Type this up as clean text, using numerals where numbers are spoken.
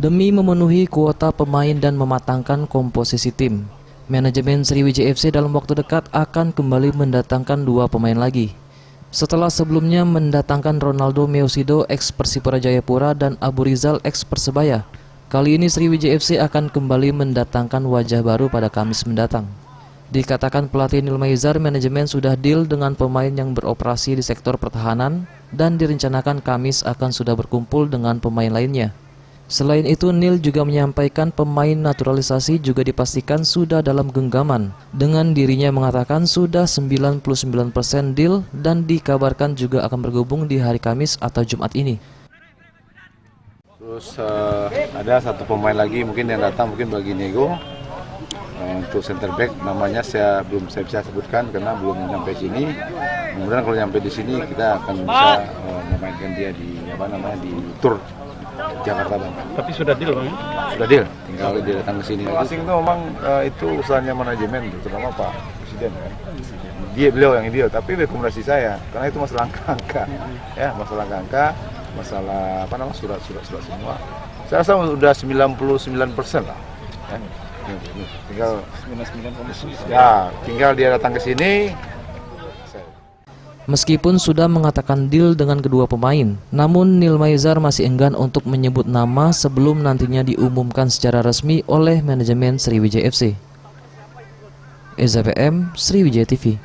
Demi memenuhi kuota pemain dan mematangkan komposisi tim, manajemen Sriwijaya FC dalam waktu dekat akan kembali mendatangkan 2 pemain lagi. Setelah sebelumnya mendatangkan Ronaldo Meosido ex Persipura Jayapura dan Abu Rizal ex Persebaya, kali ini Sriwijaya FC akan kembali mendatangkan wajah baru pada Kamis mendatang. Dikatakan pelatih Nil Maizar, manajemen sudah deal dengan pemain yang beroperasi di sektor pertahanan dan direncanakan Kamis akan sudah berkumpul dengan pemain lainnya. Selain itu, Nil juga menyampaikan pemain naturalisasi juga dipastikan sudah dalam genggaman, dengan dirinya mengatakan sudah 99% deal dan dikabarkan juga akan bergabung di hari Kamis atau Jumat ini. Terus ada satu pemain lagi mungkin yang datang mungkin bagi nego. Untuk center back namanya belum saya bisa sebutkan karena belum sampai sini. Kemudian kalau sampai di sini kita akan bisa memainkan dia di di tur Jakarta, Bang. Tapi sudah deal, Bang? Sudah deal, tinggal dia datang ke sini. Asing itu memang itu usahanya manajemen, terutama Pak Presiden kan. Beliau yang ideal, tapi rekomendasi saya karena itu masalah angka, ya masalah angka, masalah surat-surat semua. Saya rasa sudah 99% lah. Ya. Tinggal dia datang ke sini. Meskipun sudah mengatakan deal dengan kedua pemain, namun Nil Maizar masih enggan untuk menyebut nama sebelum nantinya diumumkan secara resmi oleh manajemen Sriwijaya FC. EZPM, Sriwijaya TV.